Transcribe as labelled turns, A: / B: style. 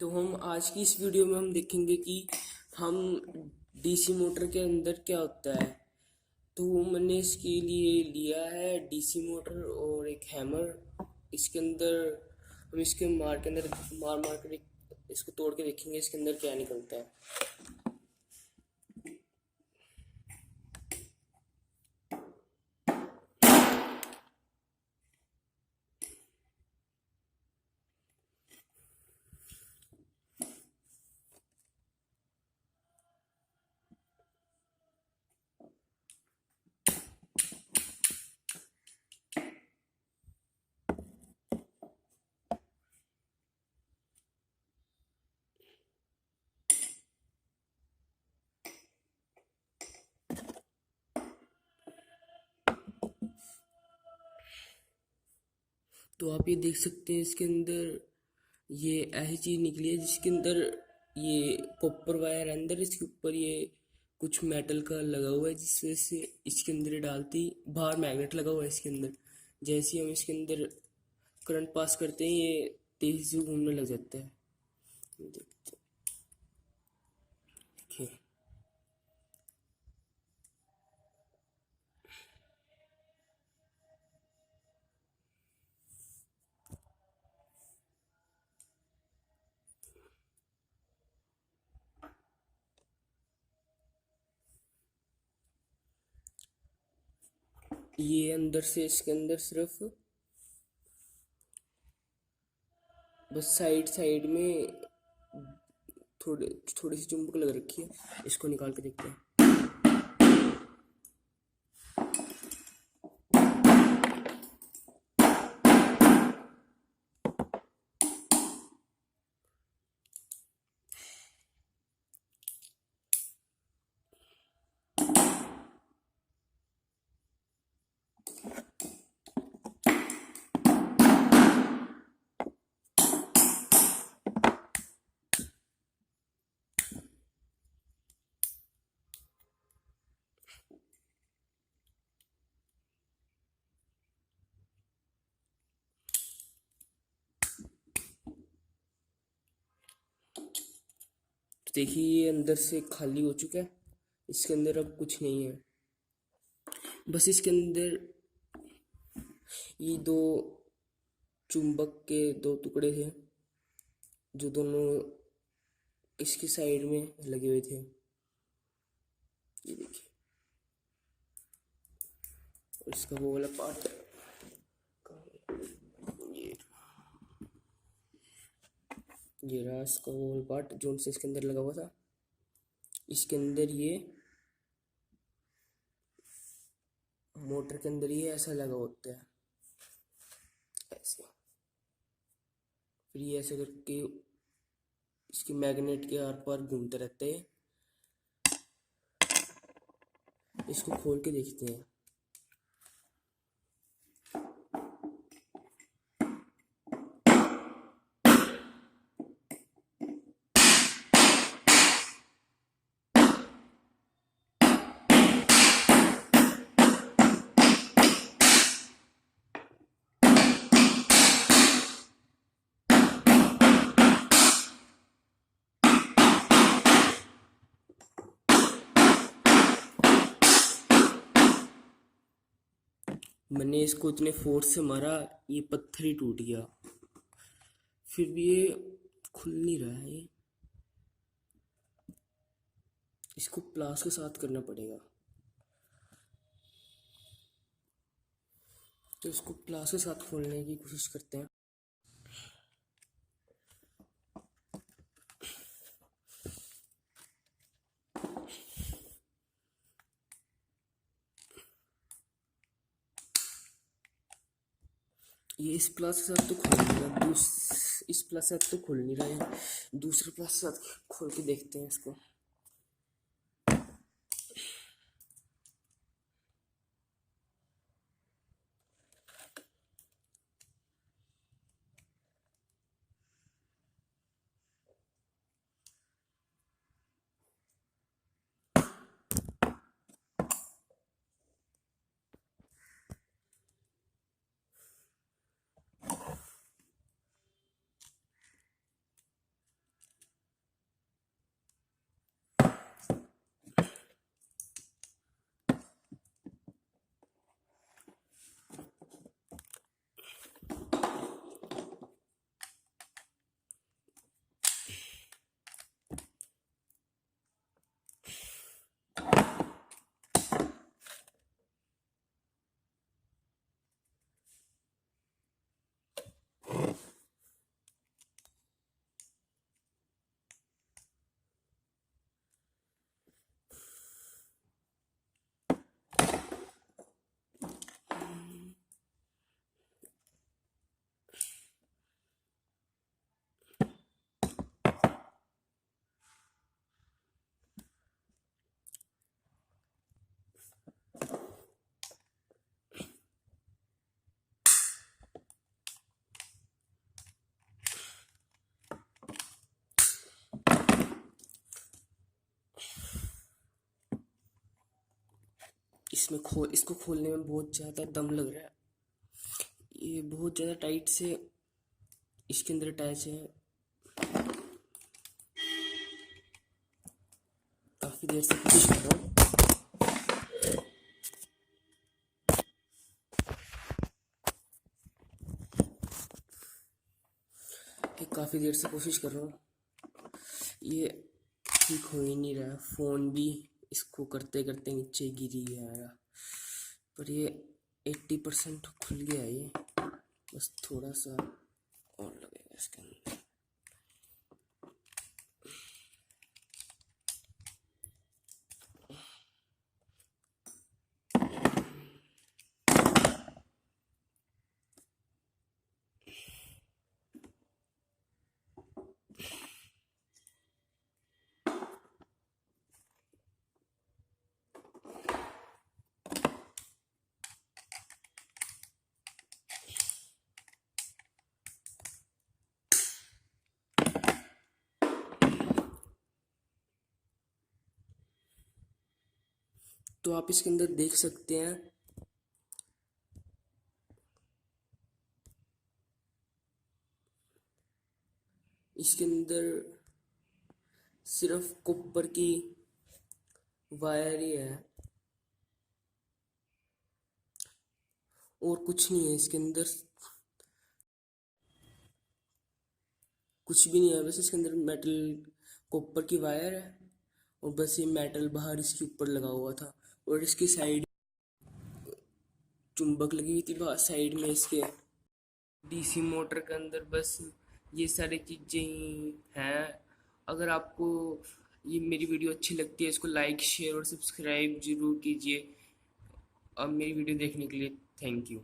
A: तो हम आज की इस वीडियो में हम देखेंगे कि हम डीसी मोटर के अंदर क्या होता है। तो मैंने इसके लिए लिया है डीसी मोटर और एक हैमर। इसके अंदर हम इसके मार के अंदर मार मार कर इसको तोड़ के देखेंगे इसके अंदर क्या निकलता है। तो आप ये देख सकते हैं इसके अंदर ये ऐसी चीज़ निकली है जिसके अंदर ये कॉपर वायर अंदर, इसके ऊपर ये कुछ मेटल का लगा हुआ है जिस वजह से इसके अंदर ये डालती बाहर मैग्नेट लगा हुआ है इसके अंदर। जैसे ही हम इसके अंदर करंट पास करते हैं ये तेजी से घूमने लग जाता है। देखते देखिए ये अंदर से इसके अंदर सिर्फ बस साइड साइड में थोड़ी सी चुंबक लग रखी है। इसको निकाल के देखते हैं। तो देखिए ये अंदर से खाली हो चुका है, इसके अंदर अब कुछ नहीं है। बस इसके अंदर ये दो चुंबक के दो टुकड़े थे जो दोनों इसकी साइड में लगे हुए थे। ये देखिए और इसका वो वाला पार्ट ये ये रहा इसका वो वाला पार्ट जो से इसके अंदर लगा हुआ था। इसके अंदर ये मोटर के अंदर ये ऐसा लगा होता है, ऐसे। फिर ये ऐसे करके इसके मैग्नेट के आर पार घूमते रहते हैं। इसको खोल के देखते हैं। मैंने इसको इतने फोर्स से मारा ये पत्थर ही टूट गया। फिर भी ये खुल नहीं रहा है। इसको प्लास के साथ करना पड़ेगा। तो इसको प्लास के साथ खोलने की कोशिश करते हैं। ये इस प्लस के साथ तो खोल नहीं रहा, इस प्लस के साथ तो खोल नहीं रहा है। दूसरे प्लस के साथ खोल के देखते हैं इसको। इसको खोलने में बहुत ज़्यादा दम लग रहा है। ये बहुत ज़्यादा टाइट से इसके अंदर अटैच है। काफ़ी देर से कोशिश कर रहा हूँ। काफ़ी देर से कोशिश कर रहा हूँ, ये ठीक हो ही नहीं रहा। फ़ोन भी इसको करते करते नीचे गिर ही गया मेरा। पर ये 80% खुल गया है। ये बस थोड़ा सा और लगेगा इसके अंदर। तो आप इसके अंदर देख सकते हैं, इसके अंदर सिर्फ कॉपर की वायर ही है और कुछ नहीं है। इसके अंदर कुछ भी नहीं है, बस इसके अंदर मेटल कॉपर की वायर है और बस ये मेटल बाहर इसके ऊपर लगा हुआ था। और इसकी साइड चुंबक लगी हुई थी बाहर साइड में इसके। डीसी मोटर के अंदर बस ये सारी चीज़ें ही हैं। अगर आपको ये मेरी वीडियो अच्छी लगती है, इसको लाइक शेयर और सब्सक्राइब जरूर कीजिए। अब मेरी वीडियो देखने के लिए थैंक यू।